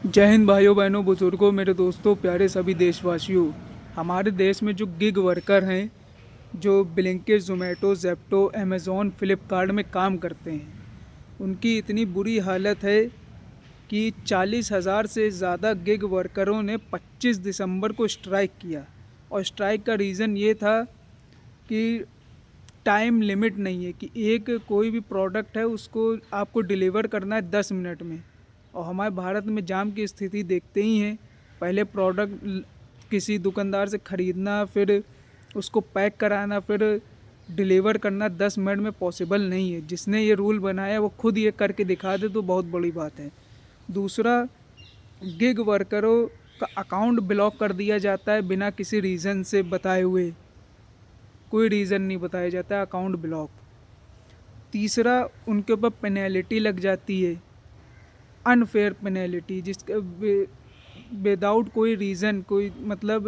जय हिंद भाइयों बहनों बुजुर्गों मेरे दोस्तों प्यारे सभी देशवासियों। हमारे देश में जो गिग वर्कर हैं, जो Blinkit, Zomato, Zepto, Amazon, Flipkart में काम करते हैं, उनकी इतनी बुरी हालत है कि 40,000 से ज़्यादा गिग वर्करों ने 25 दिसंबर को स्ट्राइक किया। और स्ट्राइक का रीज़न ये था कि टाइम लिमिट नहीं है कि एक कोई भी प्रोडक्ट है उसको आपको डिलीवर करना है 10 मिनट में। और हमारे भारत में जाम की स्थिति देखते ही हैं। पहले प्रोडक्ट किसी दुकानदार से ख़रीदना, फिर उसको पैक कराना, फिर डिलीवर करना 10 मिनट में पॉसिबल नहीं है। जिसने ये रूल बनाया वो खुद ये करके दिखा दे तो बहुत बड़ी बात है। दूसरा, गिग वर्करों का अकाउंट ब्लॉक कर दिया जाता है बिना किसी रीज़न से बताए हुए। कोई रीज़न नहीं बताया जाता, अकाउंट ब्लॉक। तीसरा, उनके ऊपर पेनल्टी लग जाती है, अनफेयर पेनल्टी, जिसका विदाउट कोई रीज़न, कोई मतलब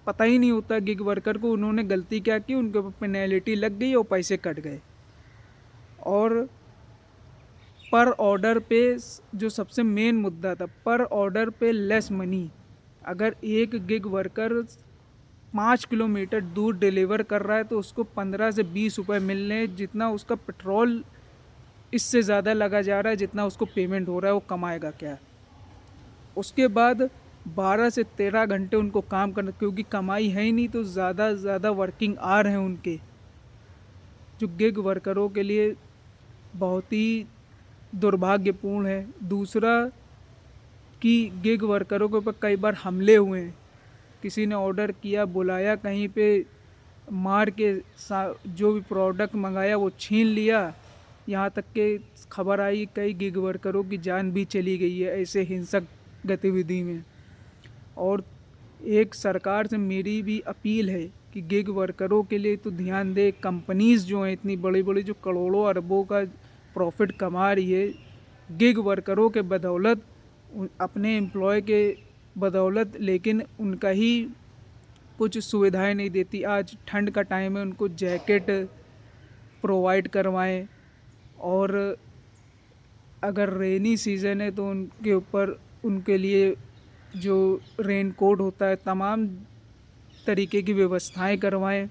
पता ही नहीं होता गिग वर्कर को उन्होंने गलती क्या की, उनके ऊपर पेनल्टी लग गई और पैसे कट गए। और पर ऑर्डर पे, जो सबसे मेन मुद्दा था, पर ऑर्डर पे लेस मनी। अगर एक गिग वर्कर 5 किलोमीटर दूर डिलीवर कर रहा है तो उसको 15 से 20 रुपये मिल रहे हैं। जितना उसका पेट्रोल इससे ज़्यादा लगा जा रहा है जितना उसको पेमेंट हो रहा है, वो कमाएगा क्या। उसके बाद 12 से 13 घंटे उनको काम करना, क्योंकि कमाई है ही नहीं तो ज़्यादा से ज़्यादा वर्किंग आवर हैं उनके, जो गिग वर्करों के लिए बहुत ही दुर्भाग्यपूर्ण है। दूसरा कि गिग वर्करों के ऊपर कई बार हमले हुए हैं। किसी ने ऑर्डर किया, बुलाया कहीं पे, मार के जो भी प्रोडक्ट मंगाया वो छीन लिया। यहाँ तक के खबर आई कई गिग वर्करों की जान भी चली गई है ऐसे हिंसक गतिविधि में। और एक सरकार से मेरी भी अपील है कि गिग वर्करों के लिए तो ध्यान दे। कंपनीज़ जो हैं इतनी बड़ी बड़ी, जो करोड़ों अरबों का प्रॉफिट कमा रही है गिग वर्करों के बदौलत, अपने एम्प्लॉय के बदौलत, लेकिन उनका ही कुछ सुविधाएं नहीं देती। आज ठंड का टाइम है, उनको जैकेट प्रोवाइड करवाएं। और अगर रेनी सीज़न है तो उनके ऊपर, उनके लिए जो रेन कोट होता है, तमाम तरीके की व्यवस्थाएं करवाएं।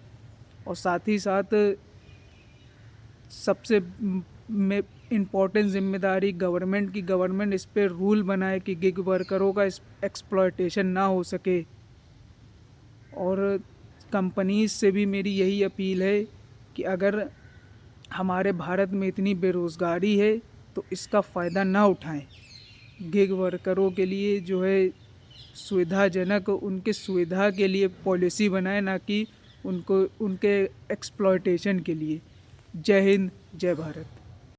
और साथ ही साथ सबसे इम्पोर्टेंट जिम्मेदारी गवर्नमेंट की, गवर्नमेंट इस पर रूल बनाए कि गिग वर्करों का एक्सप्लॉयटेशन ना हो सके। और कंपनीज से भी मेरी यही अपील है कि अगर हमारे भारत में इतनी बेरोज़गारी है तो इसका फ़ायदा ना उठाएं। गिग वर्करों के लिए जो है सुविधाजनक, उनके सुविधा के लिए पॉलिसी बनाए, ना कि उनको उनके एक्सप्लॉयटेशन के लिए। जय हिंद, जय भारत।